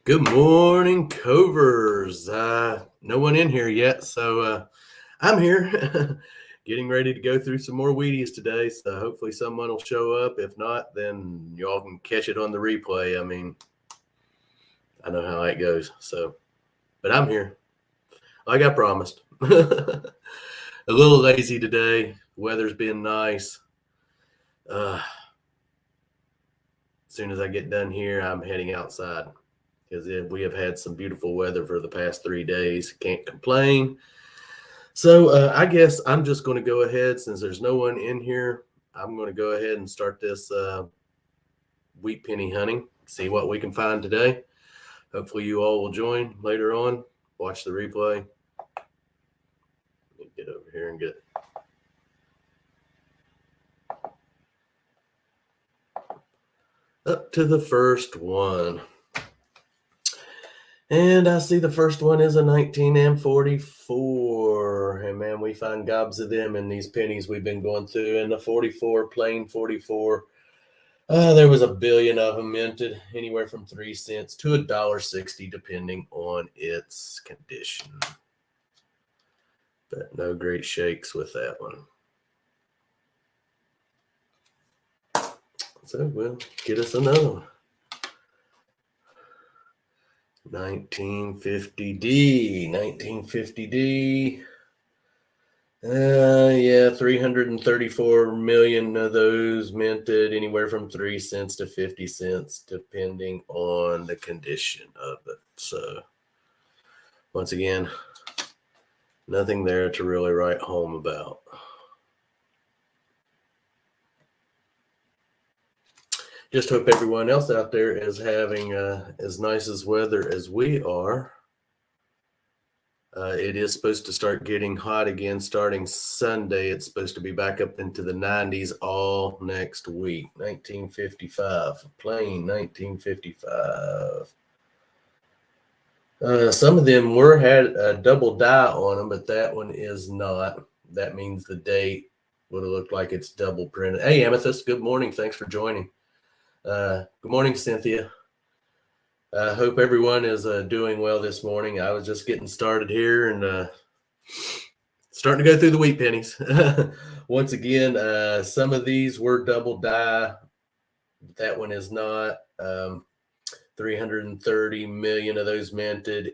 Good morning, Covers. No one in here yet, so I'm here getting ready to go through some more Wheaties today. So hopefully someone will show up. If not, then y'all can catch it on the replay. I mean, I know how it goes. But I'm here like I promised. A little lazy today. Weather's been nice. As soon as I get done here, I'm heading outside, because we have had some beautiful weather for the past 3 days. Can't complain. So I guess I'm just going to go ahead, since there's no one in here. I'm going to go ahead and start this wheat penny hunting, see what we can find today. Hopefully you all will join later on. Watch the replay. Let me get over here and get up to the first one. And I see the first one is a 19 and 44. And man, we find gobs of them in these pennies we've been going through. And the 44, plain 44. There was a billion of them minted, anywhere from 3 cents to $1.60, depending on its condition. But no great shakes with that one. So we'll get us another one. 1950D, 1950D. Yeah, 334 million of those minted, anywhere from 3 cents to 50 cents, depending on the condition of it. So once again, nothing there to really write home about. Just hope everyone else out there is having as nice as weather as we are. It is supposed to start getting hot again starting Sunday. It's supposed to be back up into the 90s all next week. 1955, plain 1955. Some of them had a double die on them, but that one is not. That means the date would have looked like it's double printed. Hey, Amethyst, good morning. Thanks for joining. Good morning, Cynthia. I hope everyone is doing well this morning. I was just getting started here and starting to go through the wheat pennies. Once again, some of these were double die. That one is not. 330 million of those minted,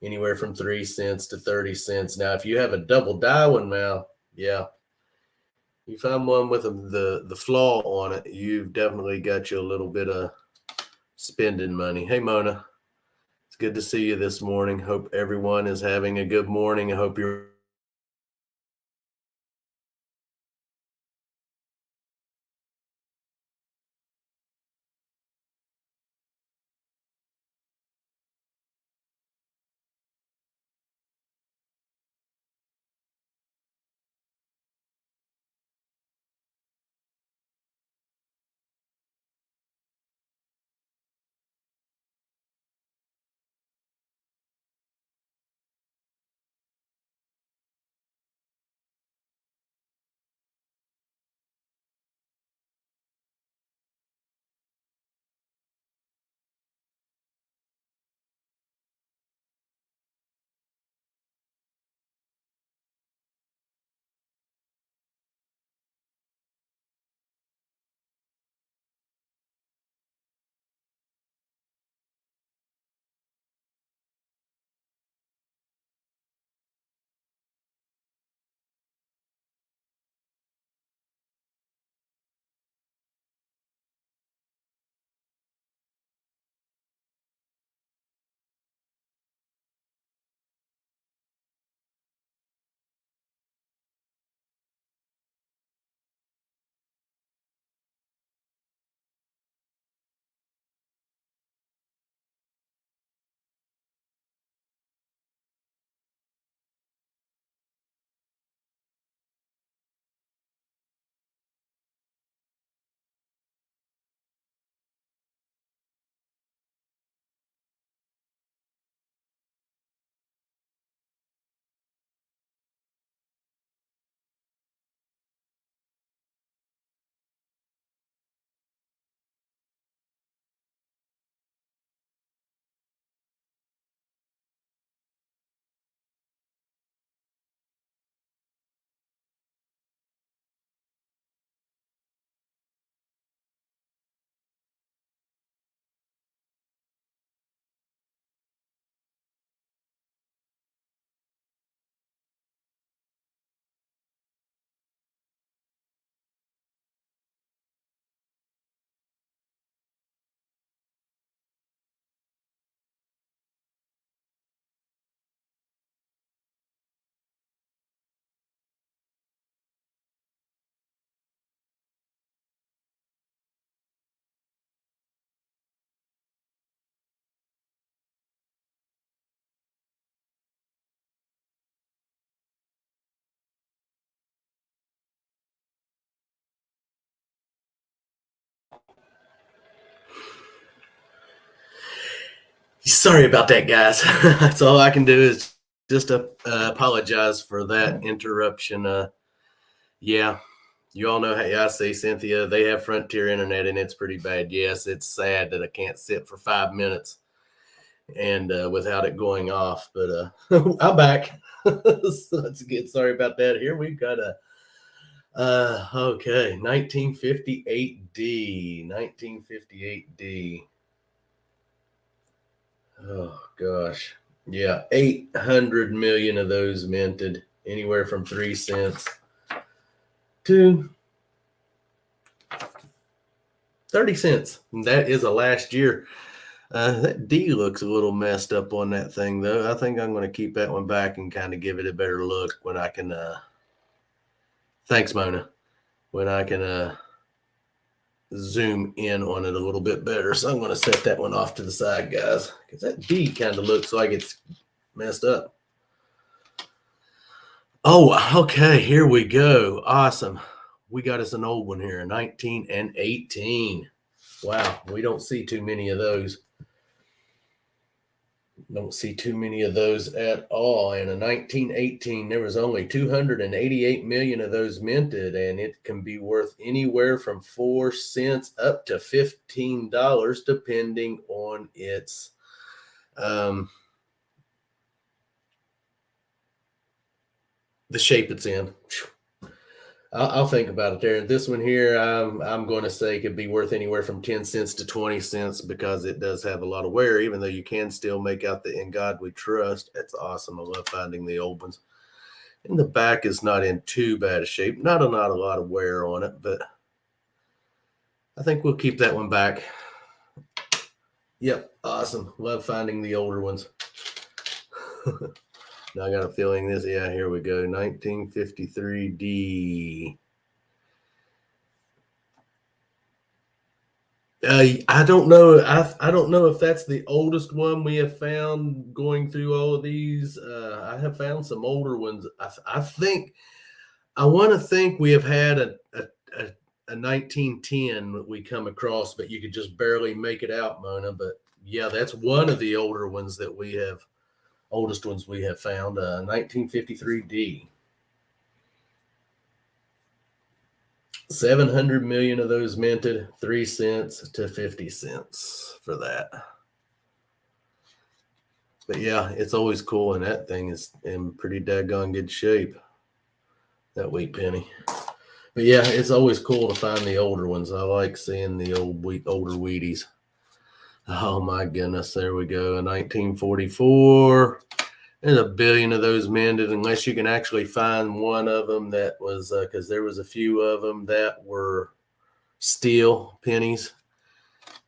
anywhere from 3 cents to 30 cents. Now, if you have a double die one now, yeah, you find one with the flaw on it, you've definitely got you a little bit of spending money. Hey, Mona, it's good to see you this morning. Hope everyone is having a good morning. I hope you're Sorry about that, guys. That's all I can do is just apologize for that interruption. Yeah, you all know how I say, Cynthia, they have Frontier Internet and it's pretty bad. Yes, it's sad that I can't sit for 5 minutes and without it going off, but I'm back. So that's good. Sorry about that. Here we've got a okay, 1958D. 1958D. Oh gosh. Yeah, 800 million of those minted, anywhere from 3 cents to 30 cents. And that is a last year. That D looks a little messed up on that thing, though. I think I'm going to keep that one back and kind of give it a better look when I can. Thanks, Mona. When I can zoom in on it a little bit better. So I'm going to set that one off to the side, guys, because that D kind of looks like it's messed up. Oh, okay. Here we go. Awesome. We got us an old one here, 19 and 18. Wow. We don't see too many of those. Don't see too many of those at all. And in 1918, there was only 288 million of those minted, and it can be worth anywhere from 4 cents up to $15, depending on its the shape it's in. I'll think about it there. This one here, I'm going to say could be worth anywhere from 10 cents to 20 cents because it does have a lot of wear, even though you can still make out the "In God We Trust." That's awesome. I love finding the old ones. And the back is not in too bad a shape. Not a lot of wear on it, but I think we'll keep that one back. Yep, awesome. Love finding the older ones. Now I got a feeling this, yeah, here we go. 1953D. I don't know. I don't know if that's the oldest one we have found going through all of these. I have found some older ones. I think I want to think we have had a 1910 that we come across, but you could just barely make it out, Mona. But yeah, that's one of the older ones that we have. Oldest ones we have found, 1953D. 700 million of those minted, 3 cents to 50 cents for that. But yeah, it's always cool, and that thing is in pretty daggone good shape, that wheat penny. But yeah, it's always cool to find the older ones. I like seeing the older Wheaties. Oh my goodness, there we go. 1944. There's a billion of those minted, unless you can actually find one of them that was, because there was a few of them that were steel pennies.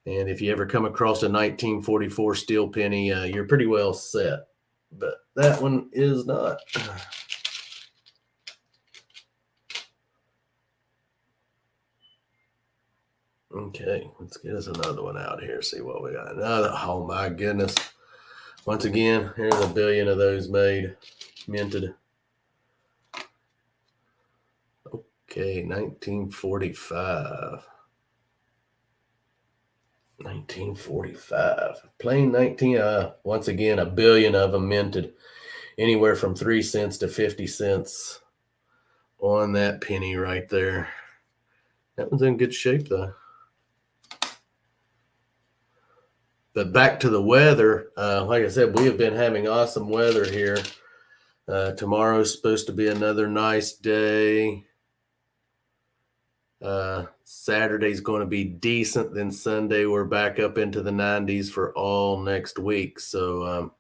And if you ever come across a 1944 steel penny, you're pretty well set. But that one is not. Okay, let's get us another one out here, see what we got. Another, oh my goodness. Once again, here's a billion of those made, minted. Okay, 1945. 1945. Plain 19, once again, a billion of them minted, anywhere from 3 cents to 50 cents on that penny right there. That one's in good shape, though. But back to the weather, like I said, we have been having awesome weather here. Tomorrow's supposed to be another nice day. Saturday's going to be decent. Then Sunday, we're back up into the 90s for all next week. So,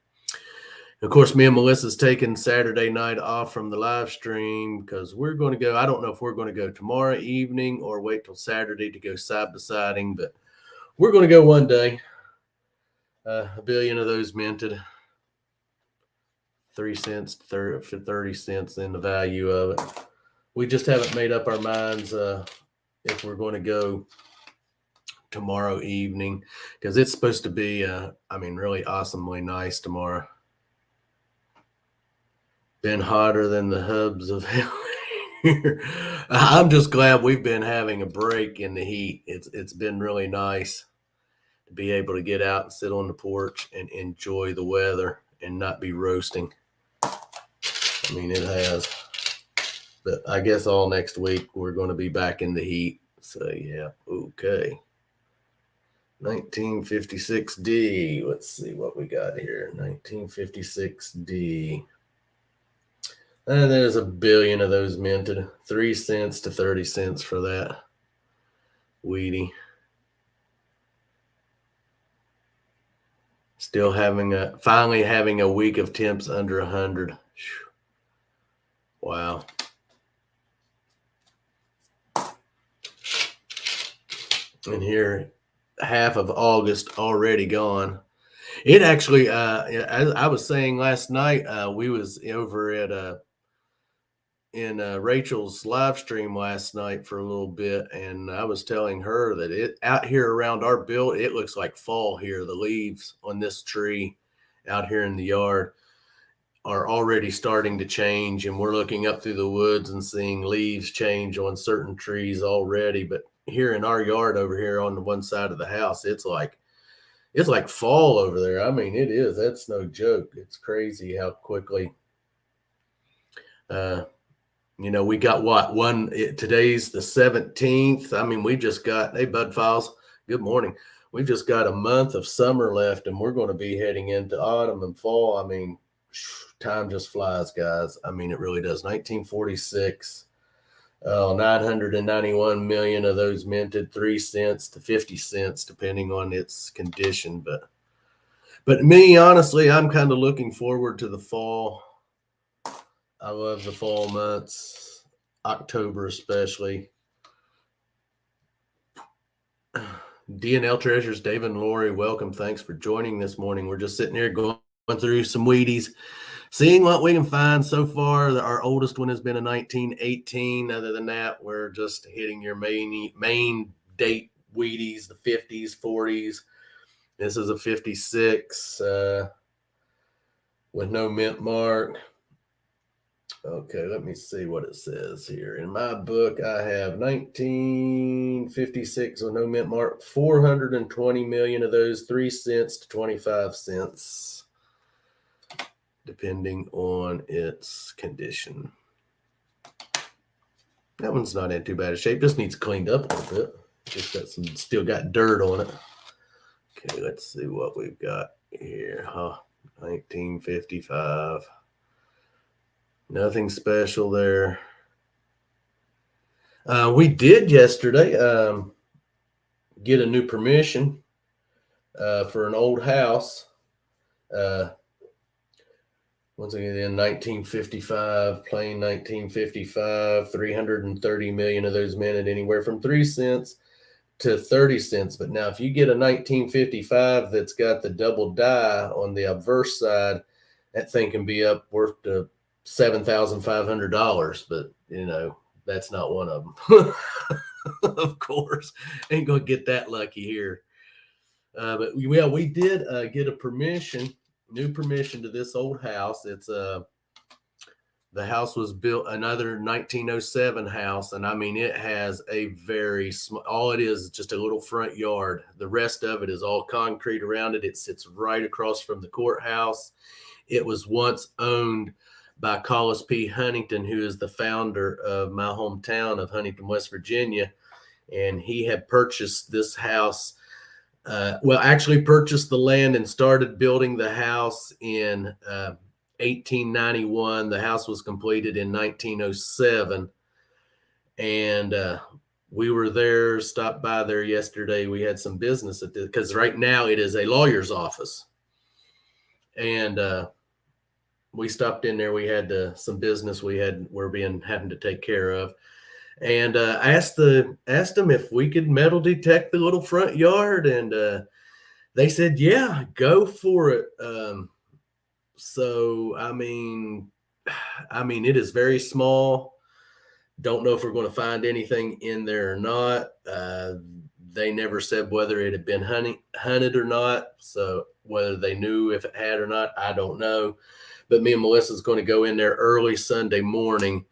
of course, me and Melissa's taking Saturday night off from the live stream because we're going to go. I don't know if we're going to go tomorrow evening or wait till Saturday to go side by siding, but we're going to go one day. A billion of those minted, 3 cents, 30 cents in the value of it. We just haven't made up our minds if we're going to go tomorrow evening because it's supposed to be, really awesomely nice tomorrow. Been hotter than the hubs of hell here. I'm just glad we've been having a break in the heat. It's been really nice. to be able to get out and sit on the porch and enjoy the weather and not be roasting. I mean, it has. But I guess all next week we're going to be back in the heat. So, yeah, okay. 1956D. Let's see what we got here. 1956D. And there's a billion of those minted. 3 cents to 30 cents for that Wheatie. Still finally having a week of temps under 100. Wow. And here, half of August already gone. It actually, as I was saying last night, we was over at in Rachel's live stream last night for a little bit, and I was telling her that it out here around our build, it looks like fall here. The leaves on this tree out here in the yard are already starting to change, and we're looking up through the woods and seeing leaves change on certain trees already. But here in our yard over here on the one side of the house, it's like fall over there. I mean, it is. That's no joke. It's crazy how quickly. We got today's the 17th. I mean, we just got, hey, Bud Files, good morning. We've just got a month of summer left, and we're going to be heading into autumn and fall. I mean, time just flies, guys. I mean, it really does. 1946. 991 million of those minted, 3 cents to 50 cents, depending on its condition. But me, honestly, I'm kind of looking forward to the fall. I love the fall months, October especially. DNL Treasures, David and Lori, welcome. Thanks for joining this morning. We're just sitting here going through some Wheaties, seeing what we can find so far. Our oldest one has been a 1918. Other than that, we're just hitting your main date Wheaties, the 50s, 40s. This is a 56 with no mint mark. Okay, let me see what it says here. In my book, I have 1956 with no mint mark, 420 million of those, 3 cents to 25 cents, depending on its condition. That one's not in too bad a shape, just needs cleaned up a little bit. Just got still got dirt on it. Okay, let's see what we've got here. 1955. Nothing special there. We did yesterday get a new permission for an old house. Once again, in 1955, plain 1955, 330 million of those minted, anywhere from 3 cents to 30 cents. But now if you get a 1955 that's got the double die on the obverse side, that thing can be up worth to $7,500, but that's not one of them. Of course, ain't gonna get that lucky here. But we did get a new permission to this old house. It's the house was built, another 1907 house, and I mean it has a very small. All it is just a little front yard. The rest of it is all concrete around it. It sits right across from the courthouse. It was once owned by Collis P. Huntington, who is the founder of my hometown of Huntington, West Virginia. And he had purchased this house, actually purchased the land and started building the house in 1891. The house was completed in 1907. And we were there, stopped by there yesterday. We had some business at this, because right now it is a lawyer's office. And we stopped in there. We had some business we're having to take care of, and asked them if we could metal detect the little front yard, and they said, yeah, go for it. So I mean, it is very small. Don't know if we're going to find anything in there or not. They never said whether it had been hunted or not. So whether they knew if it had or not, I don't know. But me and Melissa's going to go in there early Sunday morning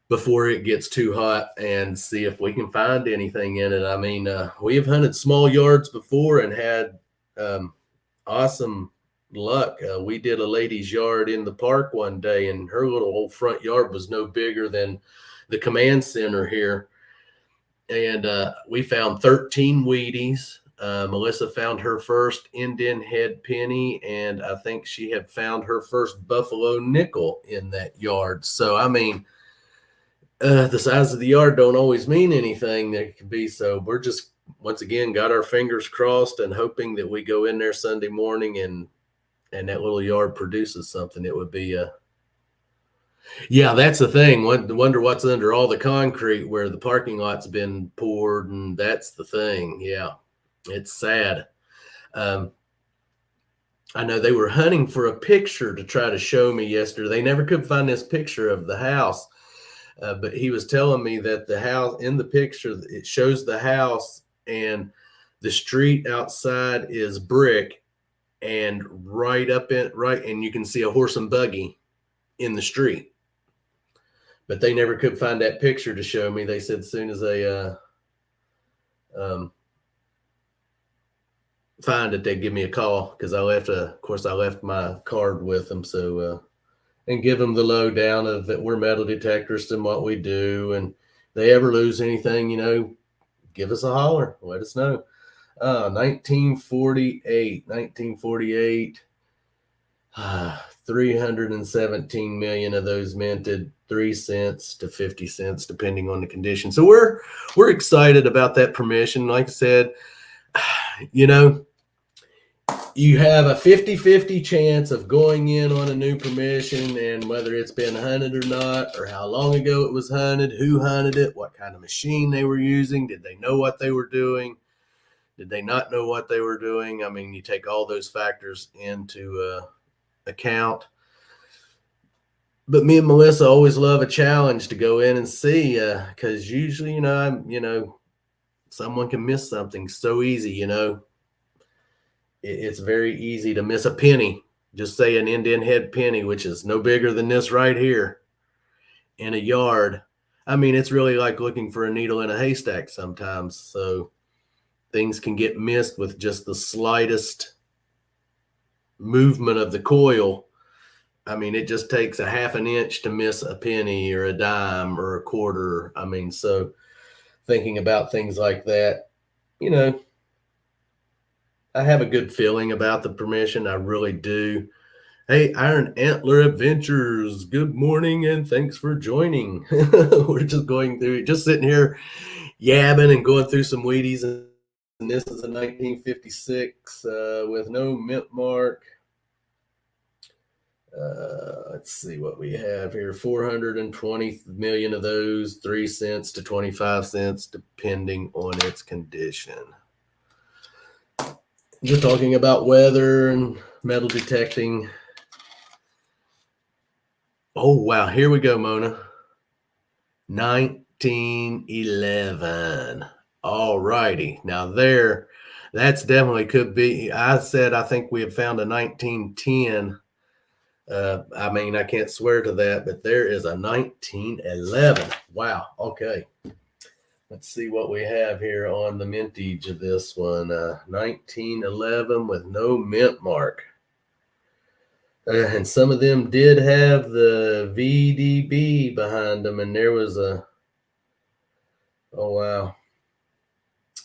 before it gets too hot and see if we can find anything in it. I mean, we have hunted small yards before and had awesome luck. We did a lady's yard in the park one day, and her little old front yard was no bigger than the command center here. And we found 13 Wheaties. Melissa found her first Indian head penny, and I think she had found her first buffalo nickel in that yard. So, I mean, the size of the yard don't always mean anything. There can be, so we're just once again got our fingers crossed and hoping that we go in there Sunday morning and that little yard produces something. It would be yeah, that's the thing. Wonder what's under all the concrete where the parking lot's been poured, and that's the thing. Yeah, it's sad. Um, I know they were hunting for a picture to try to show me yesterday. They never could find this picture of the house. But he was telling me that the house in the picture, it shows the house and the street outside is brick, and and you can see a horse and buggy in the street. But they never could find that picture to show me. They said as soon as they find it, they'd give me a call, because I left my card with them. So and give them the lowdown of that we're metal detectors and what we do. And if they ever lose anything, give us a holler. Let us know. 1948, 317 million of those minted, 3 cents to 50 cents, depending on the condition. So we're excited about that permission. Like I said, you have a 50-50 chance of going in on a new permission, and whether it's been hunted or not, or how long ago it was hunted, who hunted it, what kind of machine they were using, did they know what they were doing, did they not know what they were doing. I mean, you take all those factors into account. But me and Melissa always love a challenge to go in and see, because usually, someone can miss something so easy, It's very easy to miss a penny. Just say an Indian head penny, which is no bigger than this right here, in a yard. I mean, it's really like looking for a needle in a haystack sometimes. So things can get missed with just the slightest movement of the coil. I mean, it just takes a half an inch to miss a penny or a dime or a quarter. I mean, so thinking about things like that, I have a good feeling about the permission. I really do. Hey, Iron Antler Adventures, good morning and thanks for joining. We're just sitting here yabbing and going through some Wheaties. And this is a 1956 with no mint mark. Let's see what we have here. 420 million of those, 3 cents to 25 cents, depending on its condition. Just talking about weather and metal detecting. Oh, wow. Here we go, Mona. 1911. All righty. Now that's definitely could be. I think we had found a 1910. I mean, I can't swear to that, but there is a 1911. Wow. Okay. Let's see what we have here on the mintage of this one. 1911 with no mint mark. And some of them did have the VDB behind them, and there was oh wow.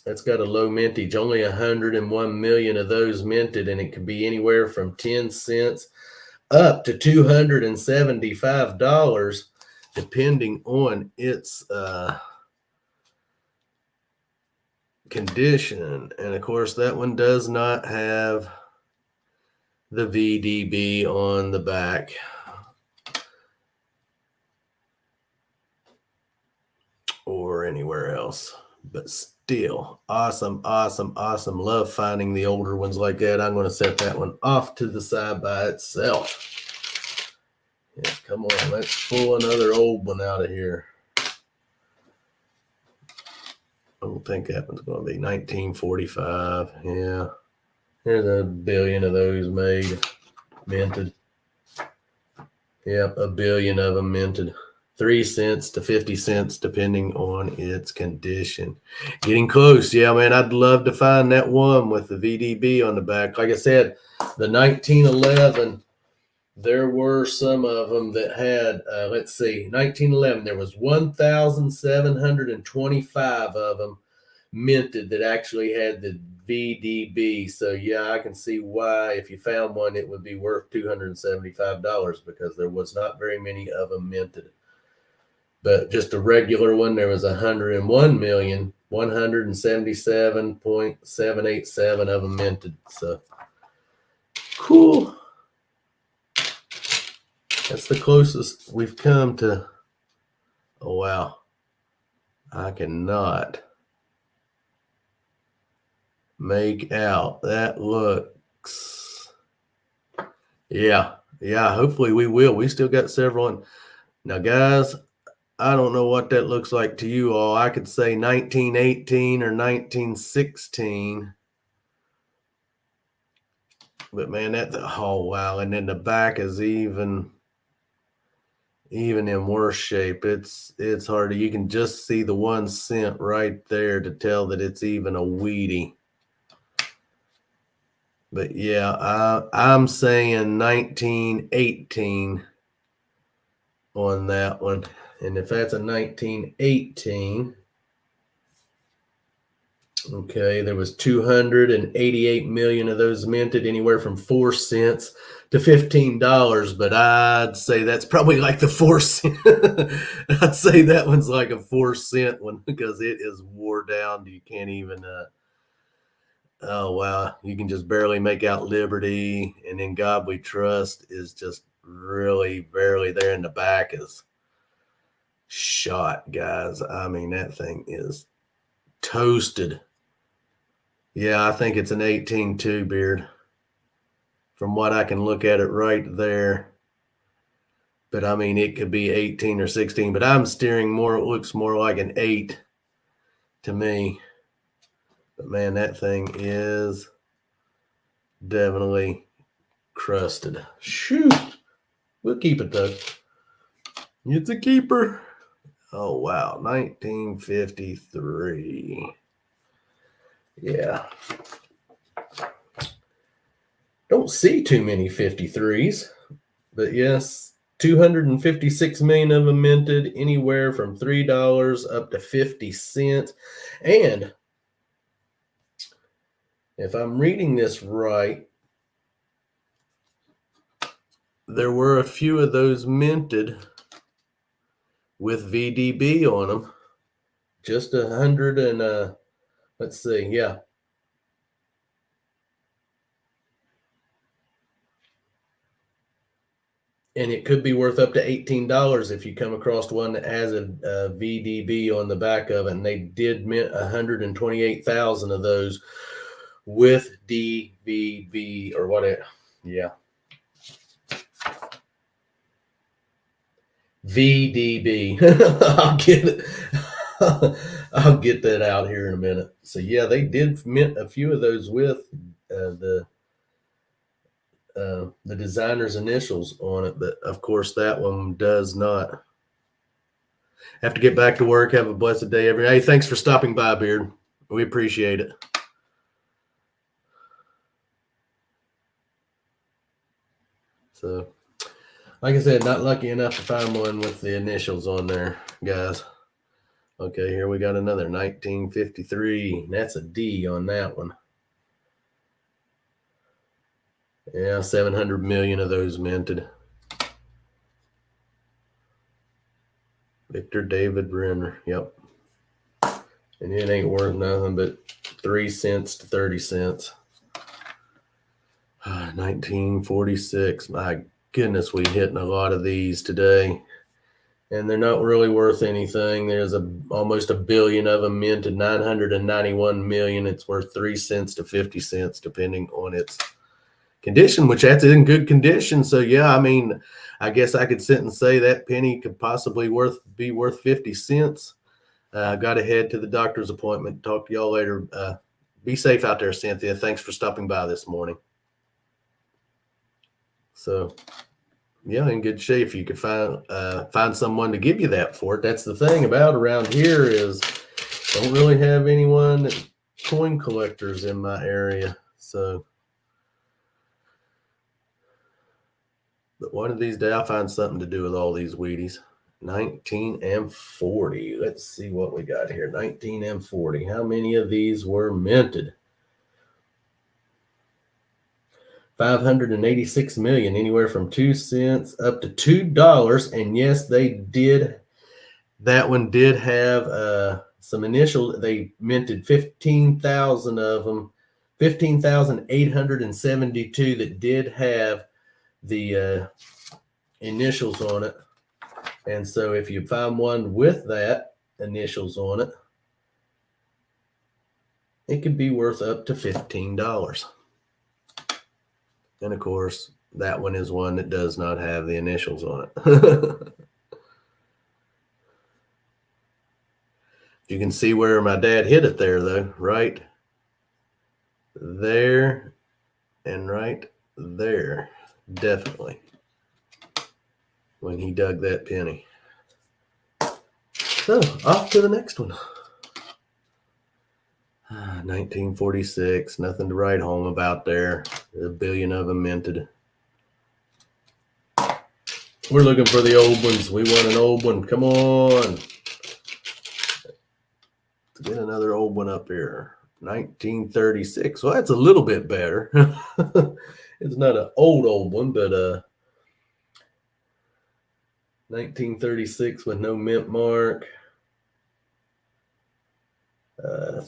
That's got a low mintage, only 101 million of those minted, and it could be anywhere from 10 cents up to $275, depending on its condition. And of course, that one does not have the VDB on the back. Or anywhere else, but still awesome. Love finding the older ones like that. I'm going to set that one off to the side by itself. Yeah, come on, let's pull another old one out of here. I don't think that one's going to be 1945. Yeah, there's a billion of those made, minted. Yep, a billion of them minted. 3 cents to 50 cents, depending on its condition. Getting close. Yeah, man, I'd love to find that one with the VDB on the back. Like I said, the 1911, there were some of them that had, let's see, 1911, there was 1,725 of them minted that actually had the VDB. So yeah, I can see why if you found one, it would be worth $275 because there was not very many of them minted. But just a regular one, there was 101,177,787 of them minted. So cool. That's the closest we've come to. Oh, wow. I cannot make out. That looks. Yeah. Hopefully we will. We still got several. Now, guys, I don't know what that looks like to you all. I could say 1918 or 1916. But man, oh wow. And then the back is even in worse shape. It's hard. You can just see the 1 cent right there to tell that it's even a Wheatie. But yeah, I'm saying 1918 on that one. And if that's a 1918, okay, there was 288 million of those minted, anywhere from 4 cents to $15. But I'd say that's probably like the 4 cent. I'd say that one's like a 4 cent one because it is wore down. You can't even, oh wow, you can just barely make out Liberty. And then God We Trust is just really barely there, in the back is shot, guys. I mean, that thing is toasted. Yeah, I think it's an 18 too, Beard, from what I can look at it right there. But I mean, it could be 18 or 16, but I'm steering more, it looks more like an 8 to me. But man, that thing is definitely crusted. Shoot. We'll keep it though. It's a keeper. Oh wow, 1953. Yeah. Don't see too many 53s, but yes, 256 million of them minted, anywhere from $3 up to 50 cents. And if I'm reading this right, there were a few of those minted with VDB on them. Just 100 and let's see, yeah. And it could be worth up to $18 if you come across one that has a VDB on the back of it. And they did mint 128,000 of those with DVB or whatever. Yeah. VDB. I'll get it. I'll get that out here in a minute. So yeah, they did mint a few of those with the designer's initials on it, but of course that one does not. Have to get back to work. Have a blessed day, everyone. Hey, thanks for stopping by, Beard. We appreciate it. So, like I said, not lucky enough to find one with the initials on there, guys. Okay, here we got another 1953. That's a D on that one. Yeah, 700 million of those minted. Victor David Brenner. Yep. And it ain't worth nothing but 3 cents to 30 cents. 1946. My goodness, we're hitting a lot of these today. And they're not really worth anything. There's almost a billion of them minted, 991 million. It's worth 3 cents to 50 cents, depending on its condition, which that's in good condition. So yeah, I mean, I guess I could sit and say that penny could possibly be worth 50 cents. Got to head to the doctor's appointment. Talk to y'all later. Be safe out there, Cynthia. Thanks for stopping by this morning. So Yeah, in good shape. If you could find someone to give you that for it. That's the thing about around here is don't really have anyone coin collectors in my area. So, but one of these days I'll find something to do with all these Wheaties. 19 and 40. Let's see what we got here. 19 and 40. How many of these were minted? 586 million, anywhere from 2 cents up to $2. And yes, they did. That one did have some initial. They minted 15,000 of them, 15,872 that did have the initials on it. And so if you find one with that initials on it, it could be worth up to $15. And of course, that one is one that does not have the initials on it. You can see where my dad hit it there, though, right there and right there. Definitely. When he dug that penny. So, off to the next one. 1946, nothing to write home about there. A billion of them minted. We're looking for the old ones. We want an old one. Come on. Let's get another old one up here. 1936. Well, that's a little bit better. It's not an old one, but 1936 with no mint mark.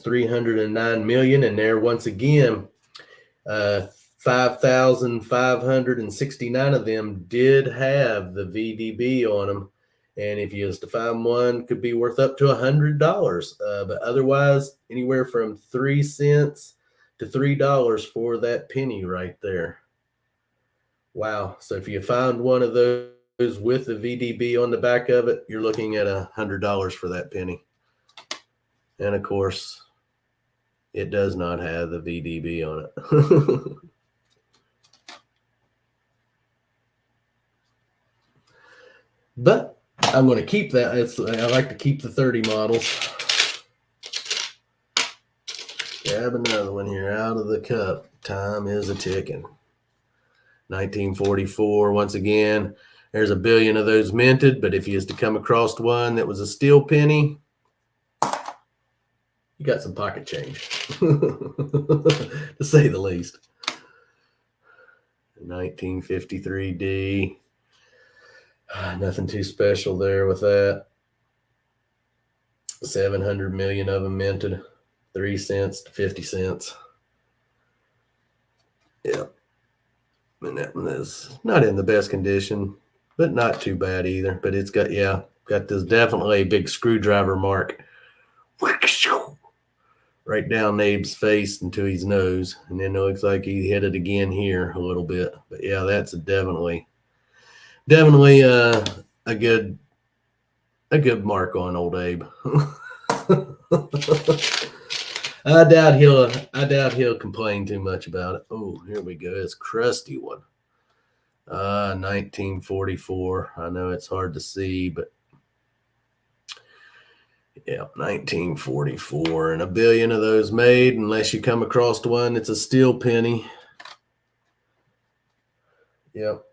309 million, and there once again, 5,569 of them did have the VDB on them, and if you was to find one, could be worth up to $100. But otherwise, anywhere from 3 cents to $3 for that penny right there. Wow! So if you find one of those with the VDB on the back of it, you're looking at $100 for that penny. And of course, it does not have the VDB on it. But I'm going to keep that. I like to keep the 30 models. Grab another one here out of the cup. Time is a ticking. 1944, once again, there's a billion of those minted, but if you was to come across one that was a steel penny, you got some pocket change, to say the least. 1953D. Nothing too special there with that. 700 million of them minted. 3 cents to 50 cents. Yeah. And that one is not in the best condition, but not too bad either. But it's got this definitely a big screwdriver mark. Right down Abe's face into his nose. And then it looks like he hit it again here a little bit. But yeah, that's definitely a good mark on old Abe. I doubt he'll complain too much about it. Oh, here we go. It's a crusty one. 1944. I know it's hard to see, but yeah, 1944, and a billion of those made, unless you come across one that's a steel penny. Yep.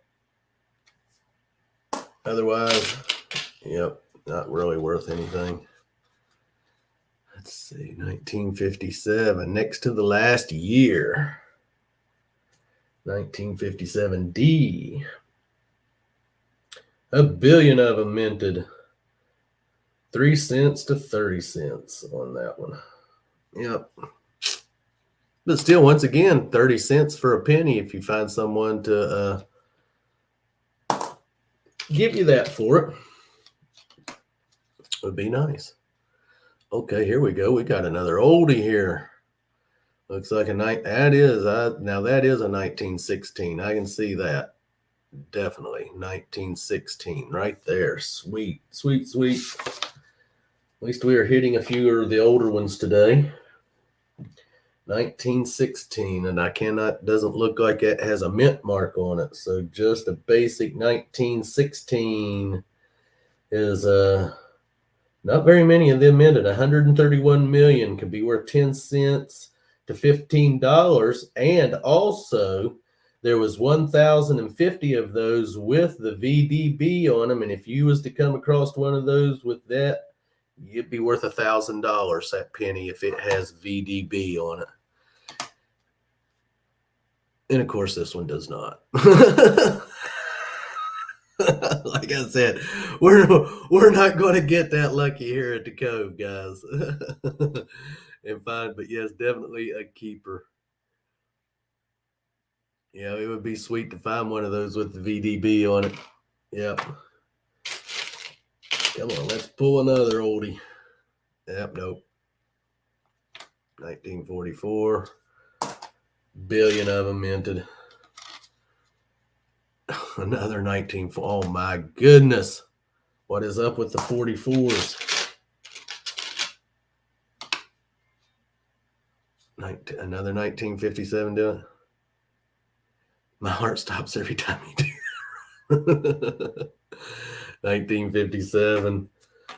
Otherwise, yep, not really worth anything. Let's see, 1957, next to the last year. 1957D. A billion of them minted. 3 cents to 30 cents on that one. Yep. But still, once again, 30 cents for a penny if you find someone to give you that for it. Would be nice. Okay, here we go. We got another oldie here. Looks like that is a 1916. I can see that. Definitely 1916 right there. Sweet, sweet, sweet. At least we are hitting a few of the older ones today. 1916, and doesn't look like it has a mint mark on it. So just a basic 1916 is not very many of them minted. 131 million could be worth 10 cents to $15. And also, there was 1,050 of those with the VDB on them. And if you was to come across one of those with that, it'd be worth $1,000, that penny, if it has VDB on it. And of course, this one does not. Like I said, we're not going to get that lucky here at the Cove, guys. And fine, but yes, definitely a keeper. Yeah, it would be sweet to find one of those with the VDB on it. Yep. Come on, let's pull another oldie. Yep, nope. 1944. Billion of them minted. Another 19. Oh my goodness. What is up with the 44s? Another 1957 doing it. My heart stops every time you do. 1957.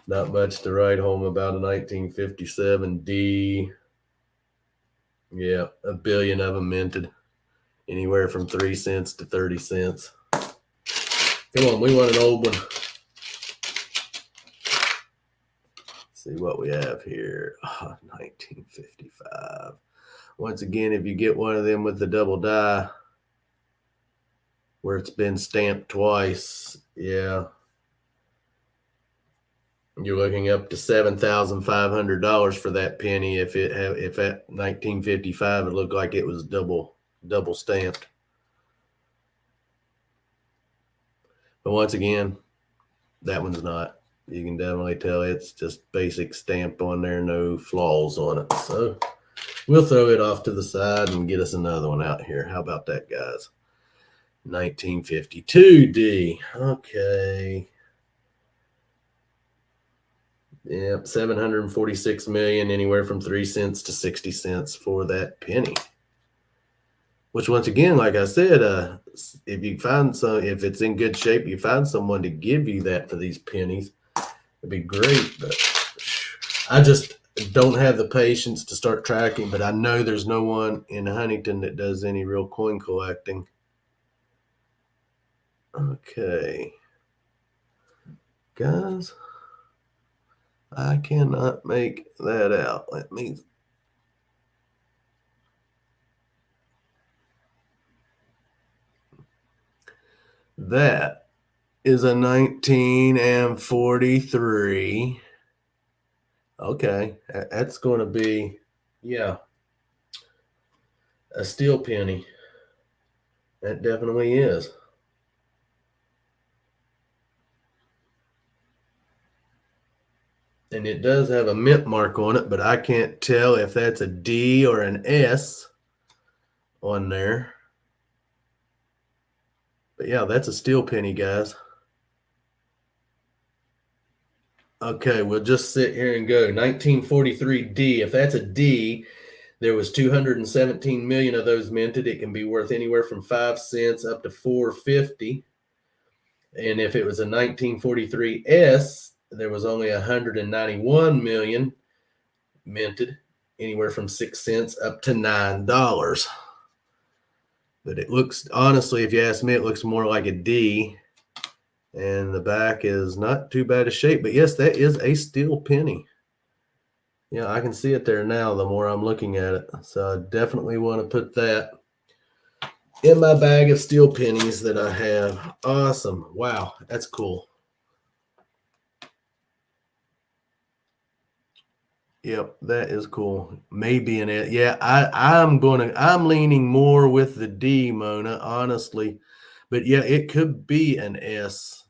Not much to write home about a 1957 D. Yeah, a billion of them minted. Anywhere from 3 cents to 30 cents. Come on, we want an old one. See what we have here. 1955. Once again, if you get one of them with the double die, where it's been stamped twice, yeah, you're looking up to $7,500 for that penny. If at 1955 it looked like it was double stamped. But once again, that one's not. You can definitely tell it's just basic stamp on there, no flaws on it. So we'll throw it off to the side and get us another one out here. How about that, guys? 1952 D. Okay. Yep, 746 million, anywhere from 3 cents to 60 cents for that penny. Which, once again, like I said, if you find if it's in good shape, you find someone to give you that for these pennies, it'd be great. But I just don't have the patience to start tracking. But I know there's no one in Huntington that does any real coin collecting. Okay, guys, I cannot make that out. That means that is a 1943. Okay, that's going to be, yeah, a steel penny. That definitely is. And it does have a mint mark on it, but I can't tell if that's a D or an S on there. But yeah, that's a steel penny, guys. Okay, we'll just sit here and go. 1943 D. If that's a D, there was 217 million of those minted. It can be worth anywhere from 5 cents up to $4.50. And if it was a 1943 S, there was only 191 million minted, anywhere from 6 cents up to $9. But it looks, honestly, if you ask me, it looks more like a D. And the back is not too bad a shape. But yes, that is a steel penny. Yeah, I can see it there now the more I'm looking at it. So I definitely want to put that in my bag of steel pennies that I have. Awesome. Wow, that's cool. Yep, that is cool. Maybe an S. Yeah, I'm leaning more with the D, Mona, honestly. But yeah, it could be an S.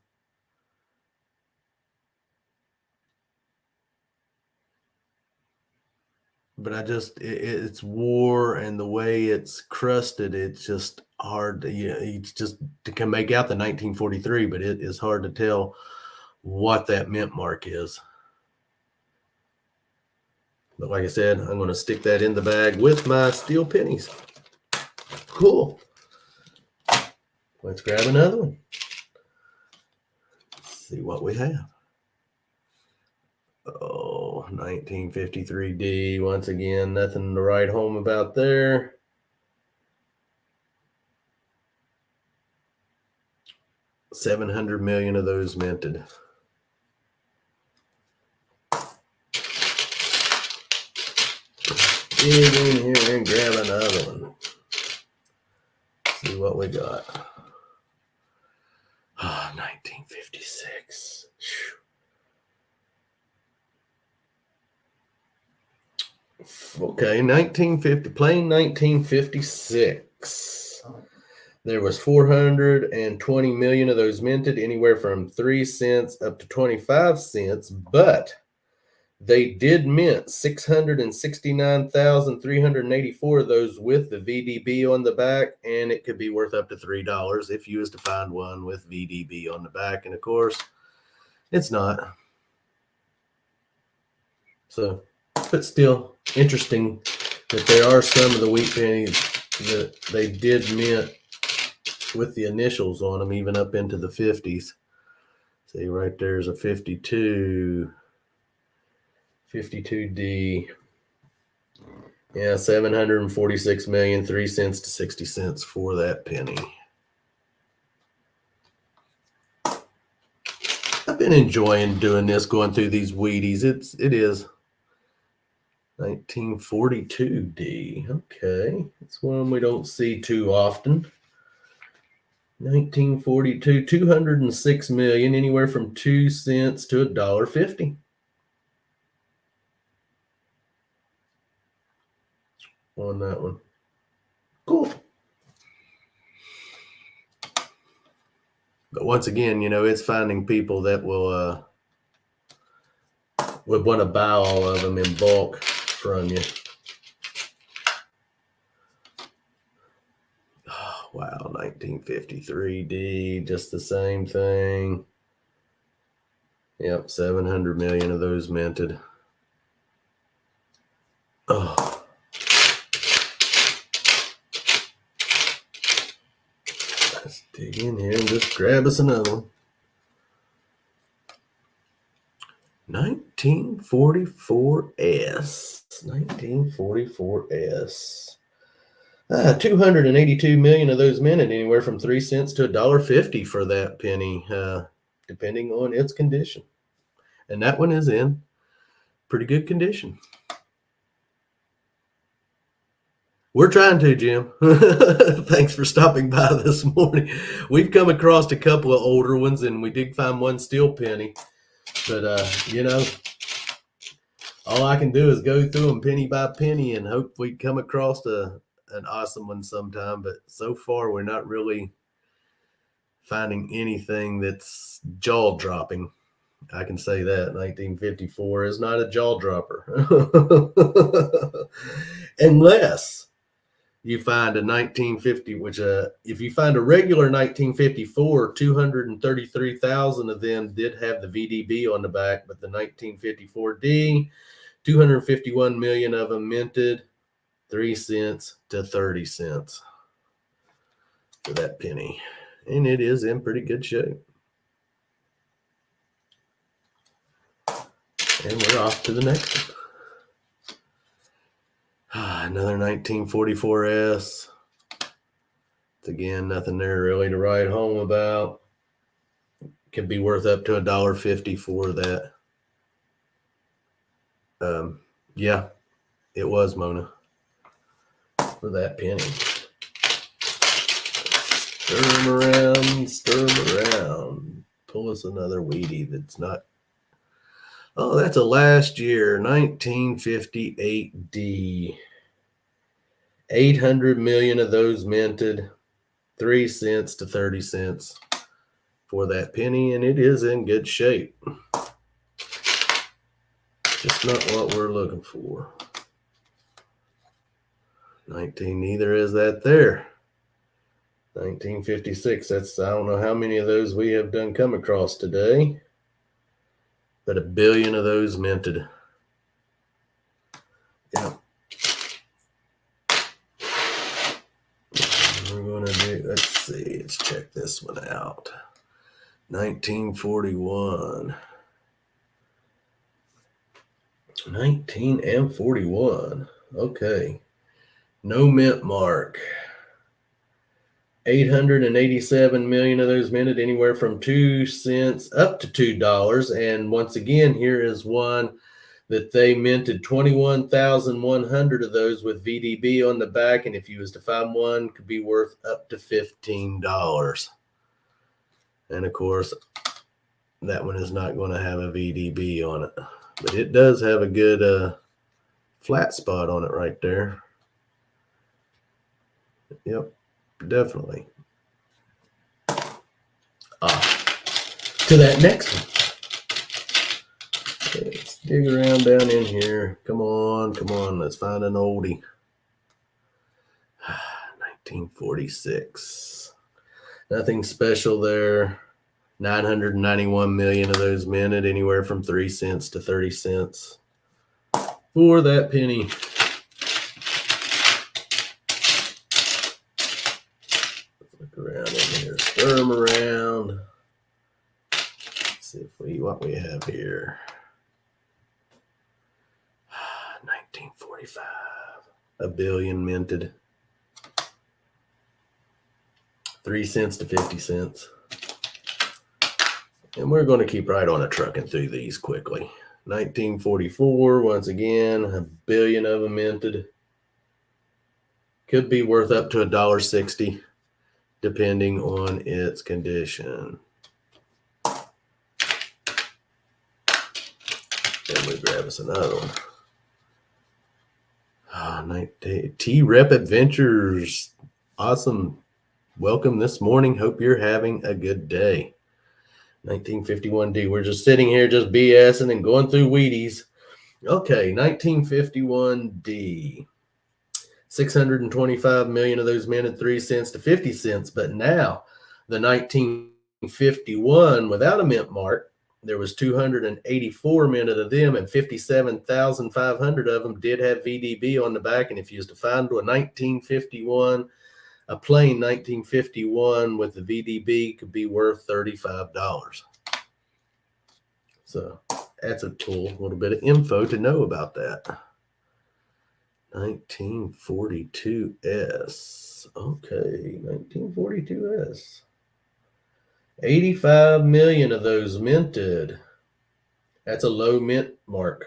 But it's war, and the way it's crusted, it's just hard to, it's just can make out the 1943, but it is hard to tell what that mint mark is. But like I said, I'm going to stick that in the bag with my steel pennies. Cool. Let's grab another one. See what we have. Oh, 1953D. Once again, nothing to write home about there. $700 million of those minted. Dig in here and grab another one. See what we got. Ah, 1956. Okay, 1950, plain 1956. There was 420 million of those minted, anywhere from 3 cents up to 25 cents, but they did mint 669,384 of those with the VDB on the back, and it could be worth up to $3 if you was to find one with VDB on the back. And of course, it's not. So, but still interesting that there are some of the wheat pennies that they did mint with the initials on them, even up into the 50s. See, right there's a 52D. Yeah, 746 million, 3 cents to 60 cents for that penny. I've been enjoying doing this, going through these Wheaties. It is 1942D. Okay, it's one we don't see too often. 1942, 206 million, anywhere from 2 cents to $1.50. On that one. Cool. But once again, you know, it's finding people that will would want to buy all of them in bulk from you. Oh, wow, 1953D, just the same thing. Yep, 700 million of those minted. Oh. Let's dig in here and just grab us another one. 1944S. 1944S. 282 million of those minted, anywhere from 3 cents to $1.50 for that penny, depending on its condition. And that one is in pretty good condition. We're trying to, Jim. Thanks for stopping by this morning. We've come across a couple of older ones, and we did find one steel penny. But, you know, all I can do is go through them penny by penny and hope we come across an awesome one sometime. But so far, we're not really finding anything that's jaw-dropping. I can say that 1954 is not a jaw dropper. Unless you find a 1950, which if you find a regular 1954, 233,000 of them did have the VDB on the back, but the 1954D, 251 million of them minted, 3 cents to 30 cents for that penny. And it is in pretty good shape. And we're off to the next one. Another 1944S. Again, nothing there really to write home about. Could be worth up to $1.50 for that. Yeah, it was, Mona, for that penny. Stir them around, stir them around. Pull us another Wheatie that's not. Oh, that's a last year, 1958D. 800 million of those minted, 3 cents to 30 cents for that penny, and it is in good shape. Just not what we're looking for. 19, neither is that there. 1956, that's, I don't know how many of those we have done come across today, but 1 billion of those minted. we're going to do, let's see, let's check this one out. 1941. 19 and 41. Okay. No mint mark. 887 million of those minted anywhere from 2 cents up to $2. And once again, here is one that they minted 21,100 of those with VDB on the back. And if you was to find one, could be worth up to $15. And of course, that one is not going to have a VDB on it, but it does have a good flat spot on it right there. Yep, definitely. To that next one. Let's dig around down in here. Come on, come on. Let's find an oldie. 1946. Nothing special there. 991 million of those minted anywhere from 3 cents to 30 cents for that penny. Let's look around in here, stir them around. Let's see if what we have here. 1945. A billion minted. 3 cents to 50 cents. And we're going to keep right on trucking through these quickly. 1944, once again, a billion of them minted. Could be worth up to $1.60, depending on its condition. Then we grab us another one. T-Rep Adventures. Awesome. Welcome this morning. Hope you're having a good day. 1951D. We're just sitting here just BSing and going through Wheaties. Okay, 1951D. 625 million of those minted 3 cents to 50 cents. But now the 1951 without a mint mark, there was 284 minted of them, and 57,500 of them did have VDB on the back. And if you used to find a 1951, a plain 1951 with the VDB could be worth $35. So that's a cool little bit of info to know about that. 1942S. Okay, 1942S. 85 million of those minted. That's a low mint mark.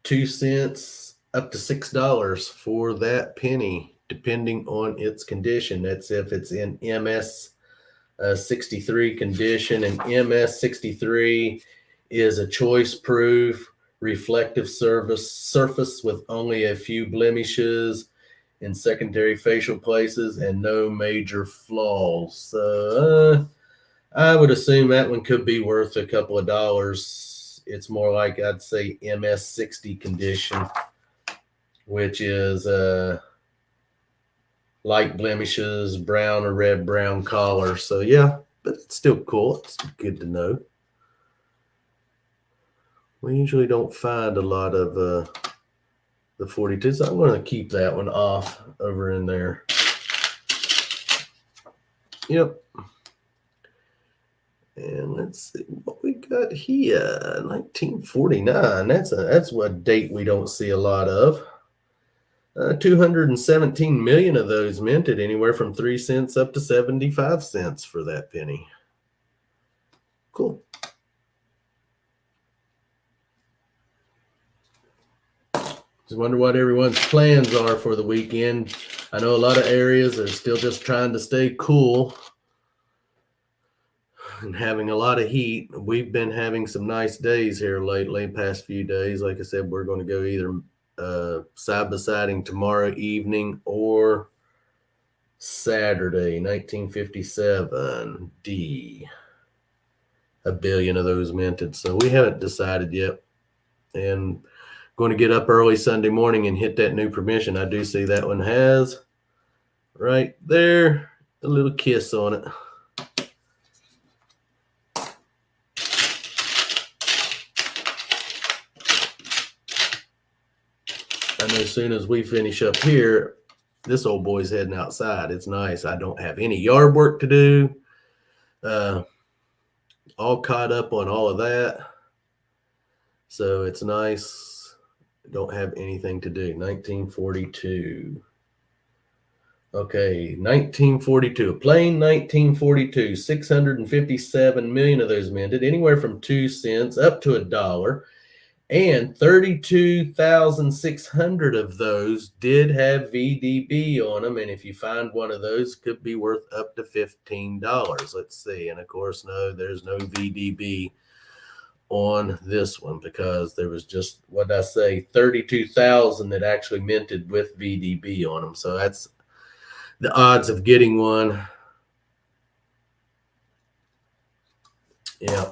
2 cents up to $6 for that penny, depending on its condition. That's if it's in MS 63 condition, and MS 63 is a choice proof reflective surface with only a few blemishes in secondary facial places and no major flaws. So I would assume that one could be worth a couple of dollars. It's more like, I'd say, MS 60 condition, which is light blemishes, brown or red brown collar. So yeah, but it's still cool. It's good to know. We usually don't find a lot of the 42s. So I'm going to keep that one off over in there. Yep. And let's see what we got here. 1949. That's what date we don't see a lot of. 217 million of those minted anywhere from 3 cents up to 75 cents for that penny. Cool. Just wonder what everyone's plans are for the weekend. I know a lot of areas are still just trying to stay cool and having a lot of heat. We've been having some nice days here lately, past few days. Like I said, we're going to go either side-by-siding tomorrow evening or Saturday. 1957 D. A billion of those minted. So we haven't decided yet. And going to get up early Sunday morning and hit that new permission. I do see that one has right there a little kiss on it. I know as soon as we finish up here, this old boy's heading outside. It's nice. I don't have any yard work to do. All caught up on all of that. So it's nice. Don't have anything to do. 1942. Okay, 1942. A plain 1942. 657 million of those minted, anywhere from 2 cents up to $1. And 32,600 of those did have VDB on them. And if you find one of those, it could be worth up to $15. Let's see. And of course, no, there's no VDB on this one because there was just, what did I say, 32,000 that actually minted with VDB on them. So that's the odds of getting one. Yeah.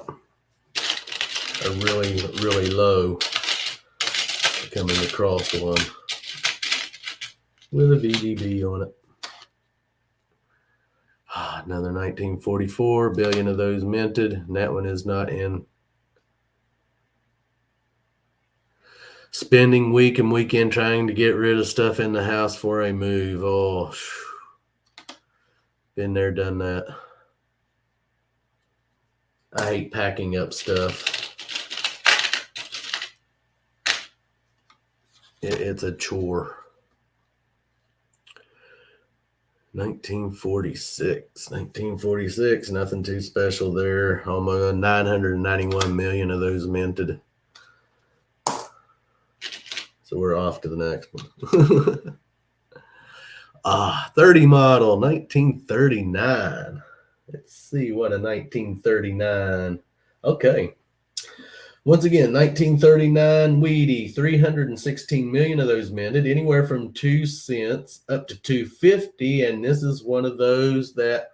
Are really, really low coming across one with a VDB on it. Another 1944, billion of those minted, and that one is not in spending week and weekend trying to get rid of stuff in the house for a move. Oh, been there, done that. I hate packing up stuff. It's a chore. 1946, nothing too special there. Almost 991 million of those minted. So we're off to the next one. 30 model, 1939. Let's see what a 1939. Okay. Once again, 1939 Wheaties, 316 million of those minted, anywhere from 2 cents up to 250. And this is one of those that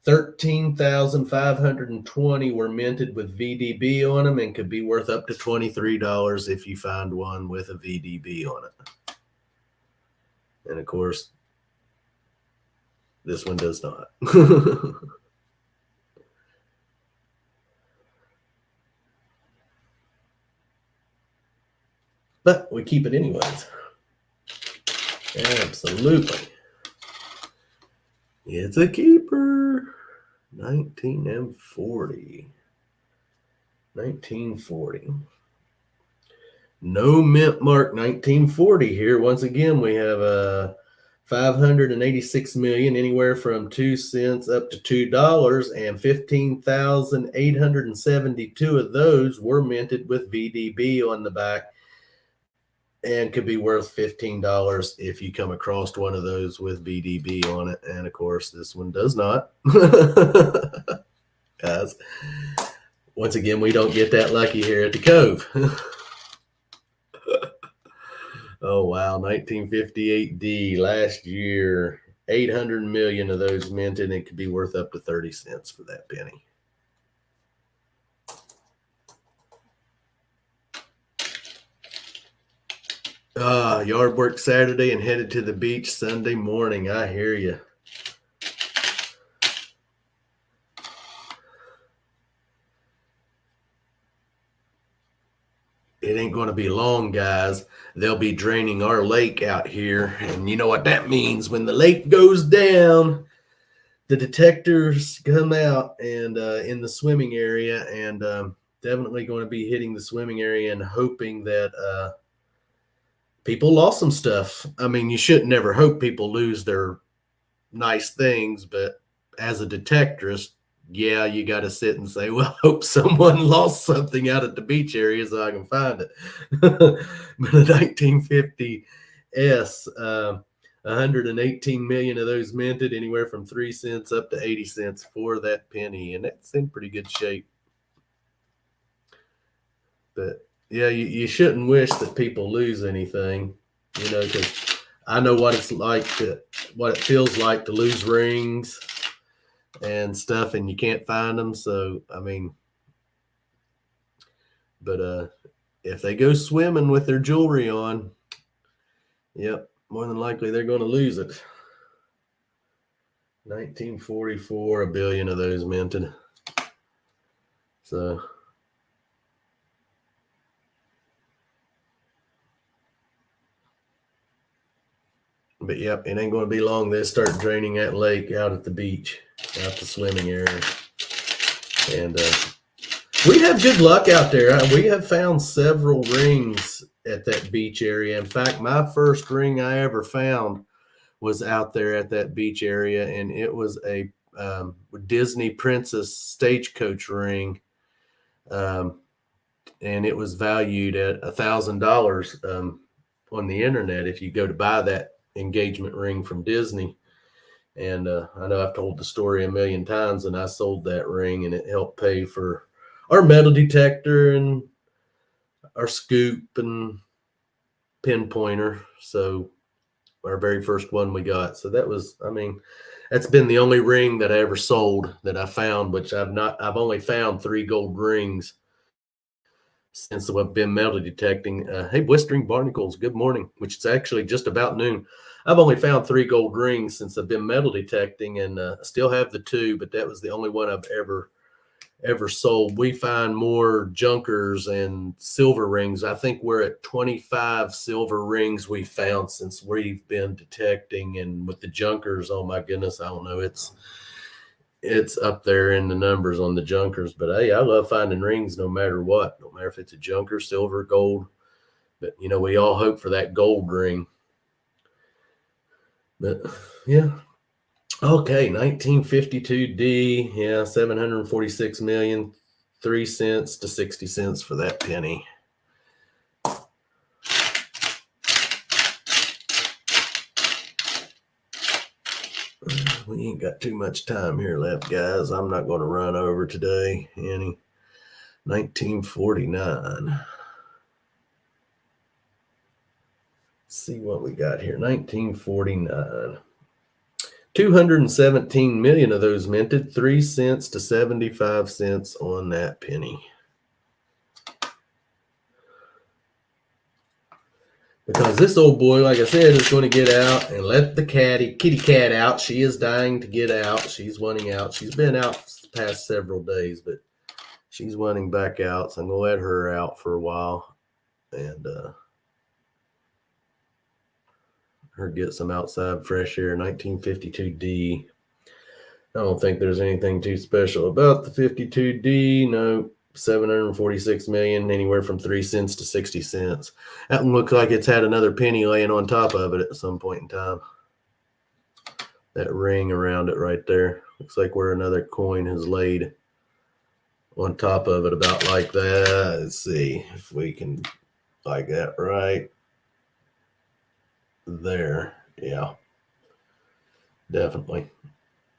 13,520 were minted with VDB on them and could be worth up to $23 if you find one with a VDB on it. And of course, this one does not. But we keep it anyways. Absolutely. It's a keeper. 1940. No mint mark 1940 here. Once again, we have 586 million, anywhere from 2 cents up to $2, and 15,872 of those were minted with VDB on the back and could be worth $15 if you come across one of those with VDB on it. And of course, this one does not. Guys, once again, we don't get that lucky here at the Cove. Oh, wow. 1958D last year, 800 million of those minted, and it could be worth up to 30 cents for that penny. Yard work Saturday and headed to the beach Sunday morning. I hear you. It ain't going to be long, guys. They'll be draining our lake out here. And you know what that means. When the lake goes down, the detectors come out and in the swimming area, and definitely going to be hitting the swimming area and hoping that people lost some stuff. I mean, you shouldn't never hope people lose their nice things, but as a detectorist, yeah, you got to sit and say, well, hope someone lost something out at the beach area so I can find it. But a 1950 S, 118 million of those minted, anywhere from 3 cents up to 80 cents for that penny. And that's in pretty good shape. But yeah, you shouldn't wish that people lose anything, you know, because I know what it's like what it feels like to lose rings and stuff, and you can't find them. So, I mean, but if they go swimming with their jewelry on, yep, more than likely they're going to lose it. 1944, a billion of those minted. So But yep, it ain't going to be long. They start draining that lake out at the beach, out the swimming area. And we have good luck out there. We have found several rings at that beach area. In fact, my first ring I ever found was out there at that beach area, and it was a Disney Princess Stagecoach ring. And it was valued at $1,000 on the internet if you go to buy that engagement ring from Disney. And I know I've told the story a million times, and I sold that ring, and it helped pay for our metal detector and our scoop and pinpointer. So our very first one we got. So that was, I mean, that's been the only ring that I ever sold that I found, which I've only found 3 gold rings since I've been metal detecting. Hey, blistering barnacles, good morning, which is actually just about noon. I've only found 3 gold rings since I've been metal detecting, and I still have the 2, but that was the only one I've ever sold. We find more junkers and silver rings. I think we're at 25 silver rings we found since we've been detecting, and with the junkers, oh my goodness, I don't know, it's up there in the numbers on the junkers. But hey, I love finding rings no matter what, no matter if it's a junker, silver, gold. But you know, we all hope for that gold ring. But yeah. Okay, 1952D, yeah, 746 million, 3 cents to 60 cents for that penny. We ain't got too much time here left, guys. I'm not going to run over today any. 1949. Let's see what we got here. 1949. 217 million of those minted, 3 cents to 75 cents on that penny. Because this old boy, like I said, is going to get out and let the kitty cat out. She is dying to get out. She's wanting out. She's been out the past several days, but she's wanting back out. So I'm going to let her out for a while and her get some outside fresh air. 1952D. I don't think there's anything too special about the 52D. No, 746 million, anywhere from 3 cents to 60 cents. That one looks like it's had another penny laying on top of it at some point in time. That ring around it right there. Looks like where another coin has laid on top of it, about like that. Let's see if we can, like that right there. Yeah, definitely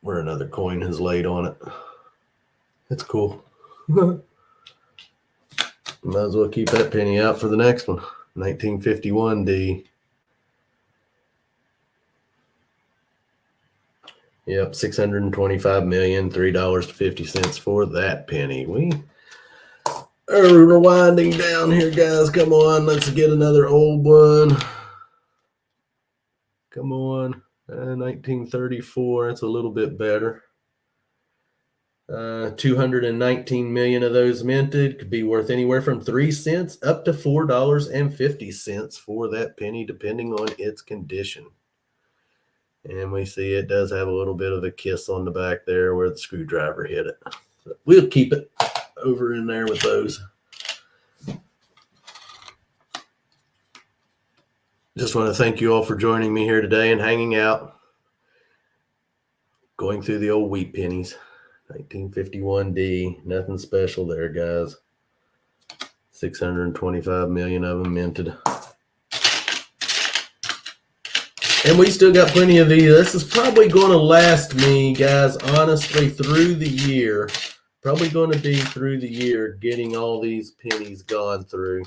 where another coin has laid on it. That's cool. Might as well keep that penny out for the next one. 1951D. Yep, 625 million, $3.50 for that penny. We are winding down here, guys. Come on, let's get another old one. Come on, 1934. That's a little bit better. 219 million of those minted, could be worth anywhere from 3 cents up to $4.50 for that penny, depending on its condition. And we see it does have a little bit of a kiss on the back there where the screwdriver hit it. So we'll keep it over in there with those. Just want to thank you all for joining me here today and hanging out, going through the old wheat pennies. 1951D, nothing special there, guys. 625 million of them minted. And we still got plenty of these. This is probably going to last me, guys, honestly, through the year. Probably going to be through the year getting all these pennies gone through.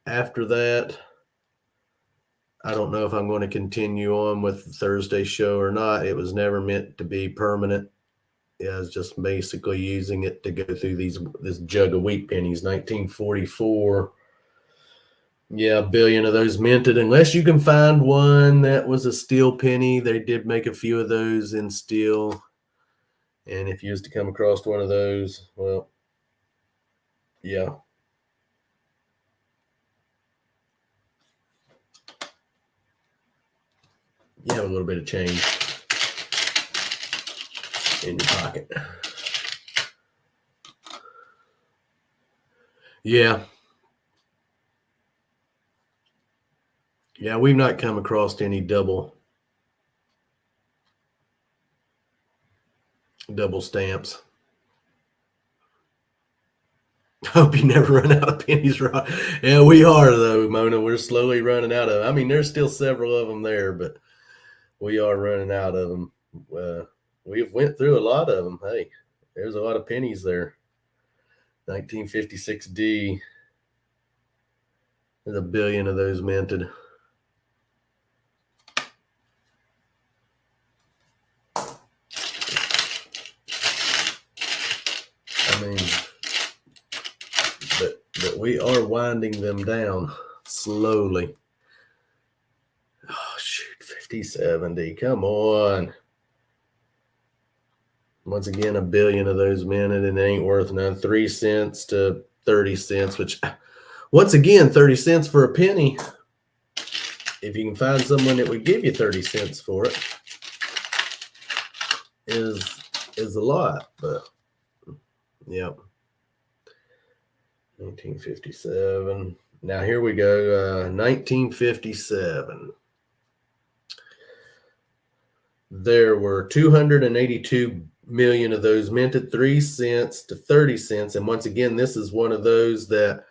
After that, I don't know if I'm going to continue on with the Thursday show or not. It was never meant to be permanent. Yeah, I was just basically using it to go through this jug of wheat pennies. 1944. Yeah, a billion of those minted. Unless you can find one that was a steel penny. They did make a few of those in steel. And if you was to come across one of those, well, yeah. you have a little bit of change in your pocket. Yeah. Yeah, we've not come across any double stamps. Hope you never run out of pennies, Rod. Yeah, we are though, Mona. We're slowly running out of them. I mean, there's still several of them there, but we are running out of them. We've went through a lot of them. Hey, there's a lot of pennies there. 1956D. There's a billion of those minted. I mean, but we are winding them down slowly. Oh, shoot, 5070. Come on. Once again, a billion of those minted, and it ain't worth none. 3 cents to 30 cents, which, once again, 30 cents for a penny. If you can find someone that would give you 30 cents for it, is a lot. But, yep. 1957. Now here we go. 1957. There were 282 million of those minted, 3 cents to 30 cents. And once again, this is one of those that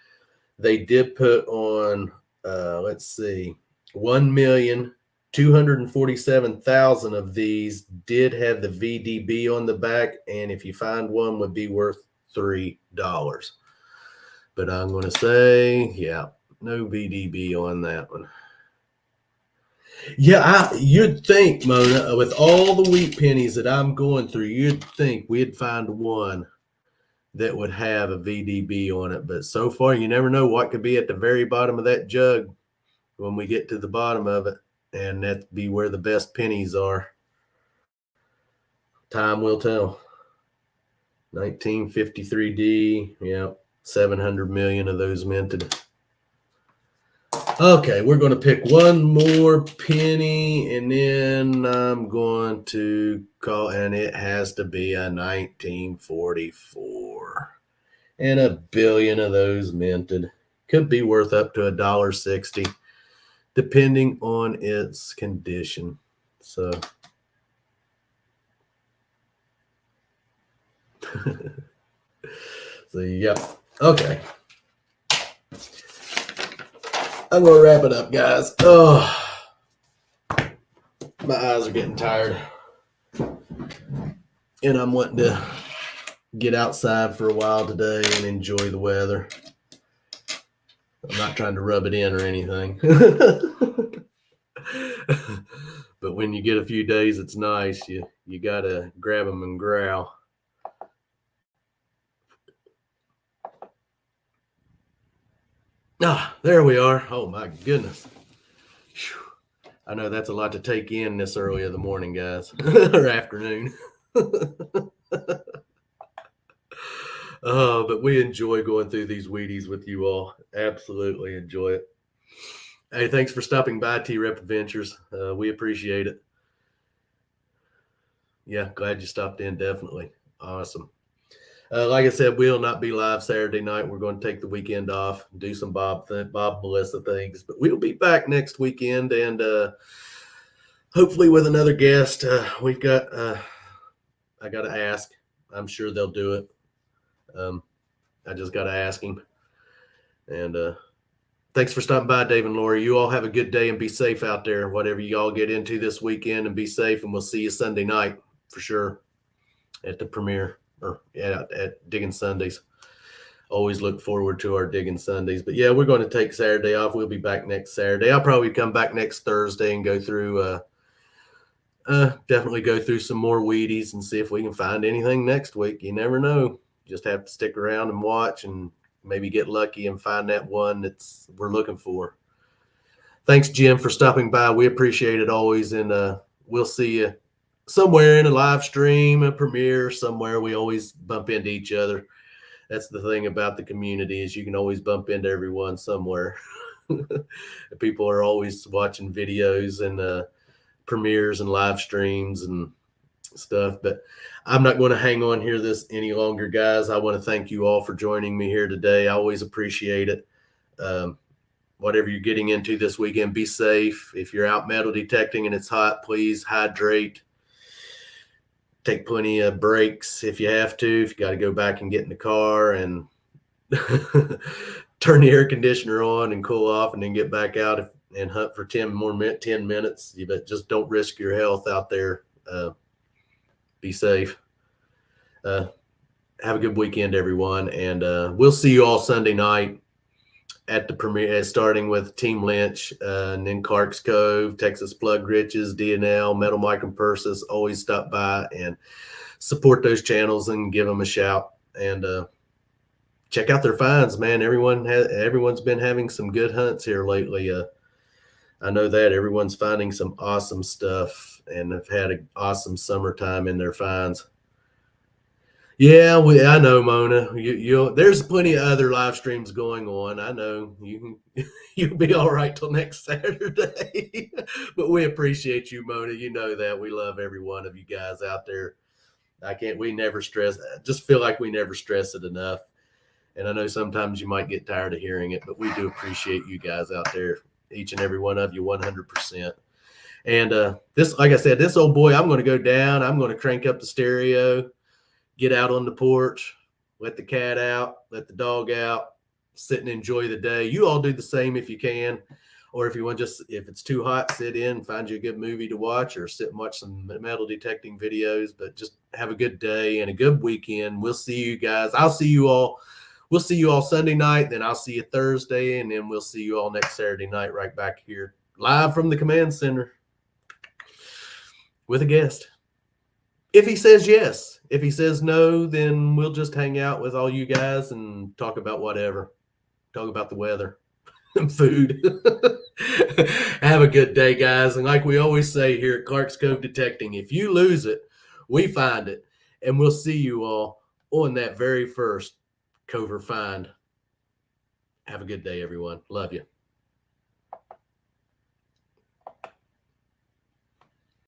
they did put on, let's see, 1,247,000 of these did have the VDB on the back. And if you find one, would be worth $3. But I'm going to say, yeah, no VDB on that one. Yeah, you'd think, Mona, with all the wheat pennies that I'm going through, you'd think we'd find one that would have a VDB on it. But so far, you never know what could be at the very bottom of that jug when we get to the bottom of it. And that'd be where the best pennies are. Time will tell. 1953D, yeah, 700 million of those minted. Okay, we're going to pick one more penny, and then I'm going to call, and it has to be a 1944. And a billion of those minted. Could be worth up to $1.60, depending on its condition. So, yep. Okay. I'm going to wrap it up, guys. Oh, my eyes are getting tired. And I'm wanting to get outside for a while today and enjoy the weather. I'm not trying to rub it in or anything. But when you get a few days, it's nice. You got to grab them and growl. Ah, there we are. Oh, my goodness. Whew. I know that's a lot to take in this early of the morning, guys, or afternoon. But we enjoy going through these Wheaties with you all. Absolutely enjoy it. Hey, thanks for stopping by, T-Rep Adventures. We appreciate it. Yeah, glad you stopped in, definitely. Awesome. Like I said, we'll not be live Saturday night. We're going to take the weekend off, do some Bob Melissa things. But we'll be back next weekend, and hopefully with another guest. We've got, I got to ask. I'm sure they'll do it. I just got to ask him. And thanks for stopping by, Dave and Lori. You all have a good day and be safe out there, whatever you all get into this weekend, and be safe. And we'll see you Sunday night for sure at the premiere. Or at Digging Sundays. Always look forward to our Digging Sundays. But yeah, we're going to take Saturday off. We'll be back next Saturday. I'll probably come back next Thursday and go through, definitely go through some more Wheaties and see if we can find anything next week. You never know. Just have to stick around and watch and maybe get lucky and find that one we're looking for. Thanks, Jim, for stopping by. We appreciate it always. And we'll see you somewhere in a live stream, a premiere, somewhere. We always bump into each other. That's the thing about the community, is you can always bump into everyone somewhere. People are always watching videos and premieres and live streams and stuff. But I'm not going to hang on here this any longer, guys. I want to thank you all for joining me here today. I always appreciate it. Whatever you're getting into this weekend, be safe. If you're out metal detecting and it's hot, please hydrate. Take plenty of breaks if you have to. If you got to go back and get in the car and turn the air conditioner on and cool off and then get back out and hunt for 10 minutes. You just don't risk your health out there. Be safe. Have a good weekend, everyone. And we'll see you all Sunday night at the premiere, starting with Team Lynch, and then Clark's Cove, Texas Plug Riches, DNL, Metal Mike and Persis. Always stop by and support those channels and give them a shout. And check out their finds, man. Everyone's been having some good hunts here lately. I know that everyone's finding some awesome stuff and have had an awesome summertime in their finds. Yeah, I know, Mona. There's plenty of other live streams going on. I know you'll be all right till next Saturday. But we appreciate you, Mona. You know that we love every one of you guys out there. We never stress. I just feel like we never stress it enough. And I know sometimes you might get tired of hearing it, but we do appreciate you guys out there, each and every one of you, 100%. And this, like I said, this old boy, I'm going to go down. I'm going to crank up the stereo, get out on the porch, let the cat out, let the dog out, sit and enjoy the day. You all do the same if you can. Or if you want, if it's too hot, sit in, find you a good movie to watch, or sit and watch some metal detecting videos. But just have a good day and a good weekend. We'll see you guys. I'll see you all. We'll see you all Sunday night, then I'll see you Thursday, and then we'll see you all next Saturday night right back here live from the command center with a guest. If he says yes. If he says no, then we'll just hang out with all you guys and talk about whatever. Talk about the weather and food. Have a good day, guys. And like we always say here at Clark's Cove Detecting, if you lose it, we find it. And we'll see you all on that very first Cover find. Have a good day, everyone. Love you.